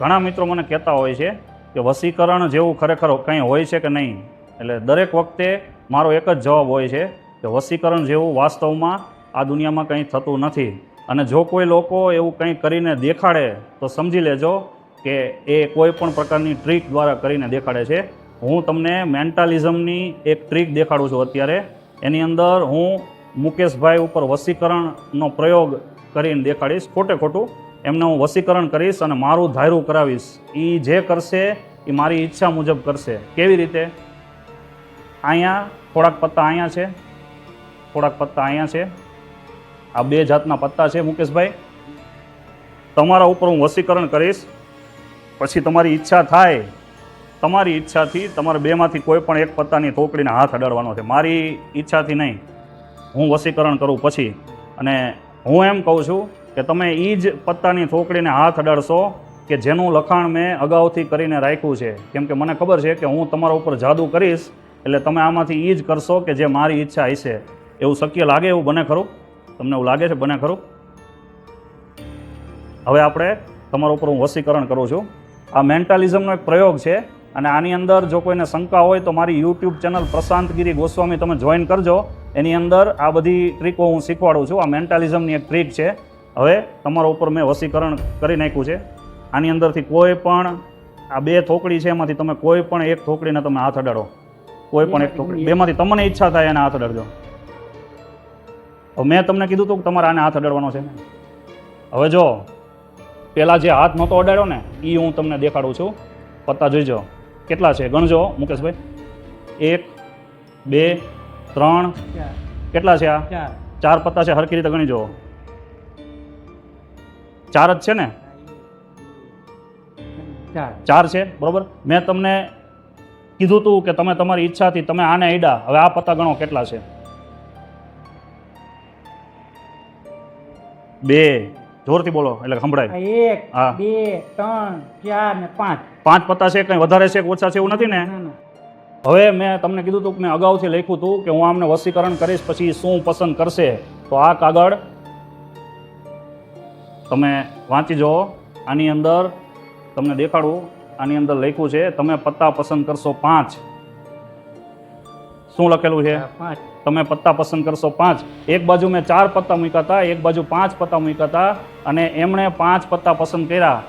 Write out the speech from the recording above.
ઘણા મિત્રો મને કહેતા હોય છે કે વશીકરણ જેવું ખરેખર કંઈ હોય છે કે નહીં. એટલે દરેક વખતે મારો એક જ જવાબ હોય છે કે વશીકરણ જેવું વાસ્તવમાં આ દુનિયામાં કંઈ થતું નથી. અને જો કોઈ લોકો એવું કંઈ કરીને દેખાડે તો સમજી લેજો કે એ કોઈ પણ પ્રકારની ટ્રીક દ્વારા કરીને દેખાડે છે. હું તમને મેન્ટાલિઝમની એક ટ્રીક દેખાડું છું અત્યારે. એની અંદર હું મુકેશભાઈ ઉપર વશીકરણનો પ્રયોગ કરીને દેખાડીશ. ખોટે ખોટું એમને હું વશીકરણ કરીશ અને મારું ધાર્યું કરાવીશ. એ જે કરશે એ મારી ઈચ્છા મુજબ કરશે. કેવી રીતે? અહીંયા થોડાક પત્તા અહીંયા છે, થોડાક પત્તા અહીંયા છે. આ બે જાતના પત્તા છે મુકેશભાઈ. તમારા ઉપર હું વશીકરણ કરીશ. પછી તમારી ઈચ્છા થાય, તમારી ઈચ્છાથી તમારે બેમાંથી કોઈ પણ એક પત્તાની થોકડીને હાથ અડાડવાનો છે. મારી ઈચ્છાથી નહીં, હું વશીકરણ કરું પછી. અને હું એમ કહું છું કે તમે એ જ પત્તાની થોકડીને હાથ અડાડશો કે જેનું લખાણ મેં અગાઉથી કરીને રાખ્યું છે. કેમ કે મને ખબર છે કે હું તમારા ઉપર જાદુ કરીશ એટલે તમે આમાંથી એ જ કરશો કે જે મારી ઈચ્છા હશે. એવું શક્ય લાગે? એવું બને ખરું? તમને એવું લાગે છે બને ખરું? હવે આપણે તમારા ઉપર હું વશીકરણ કરું છું. આ મેન્ટાલિઝમનો એક પ્રયોગ છે અને આની અંદર જો કોઈને શંકા હોય તો મારી યુટ્યુબ ચેનલ પ્રશાંતગીરી ગોસ્વામી તમે જોઈન કરજો. એની અંદર આ બધી ટ્રીકો હું શીખવાડું છું. આ મેન્ટાલિઝમની એક ટ્રીક છે. હવે તમારા ઉપર મેં વશીકરણ કરી નાખ્યું છે. આની અંદરથી કોઈ પણ આ બે થોકડી છે એમાંથી તમે કોઈ પણ એક થોકડીને તમે હાથ અડાડો. કોઈ પણ એક થોકડી, બેમાંથી તમને ઈચ્છા થાય એને હાથ અડાડજો. હવે મેં તમને કીધું હતું કે તમારે આને હાથ અડાડવાનો છે. હવે જો પહેલાં જે હાથ નહોતો અડાડ્યો ને એ હું તમને દેખાડું છું. પત્તા જોઈજો કેટલા છે, ગણજો મુકેશભાઈ. 1 2 3 કેટલા છે? આ 4 પત્તા છે. હરખી રીતે ગણી જુઓ. 4 જ છે ને? 4 છે, બરોબર. મેં તમને કીધું હતું કે તમે તમારી ઈચ્છાથી તમે આને અડ્યા. હવે આ પત્તા ગણો કેટલા છે? 2, જોરથી બોલો એટલે સંભળાય. 1 2 3 4 ને 5. 5 પત્તા છે. કંઈ વધારે છે કે ઓછા છે એવું નથી ને? હવે મેં તમને કીધું હતું કે મેં અગાઉથી લખ્યું હતું કે હું આમને વશીકરણ કરીશ પછી શું પસંદ કરશે. તો આ કાગળ તમે વાંચી જુઓ. આની અંદર તમને દેખાડું. આની અંદર લખ્યું છે તમે પત્તા પસંદ કરશો 5. શું લખેલું છે? 5. તમે પત્તા પસંદ કરશો 5. એક બાજુ મેં 4 પત્તા મૂક્યા હતા, એક બાજુ 5 પત્તા મૂક્યા હતા અને એમણે 5 પત્તા પસંદ કર્યા.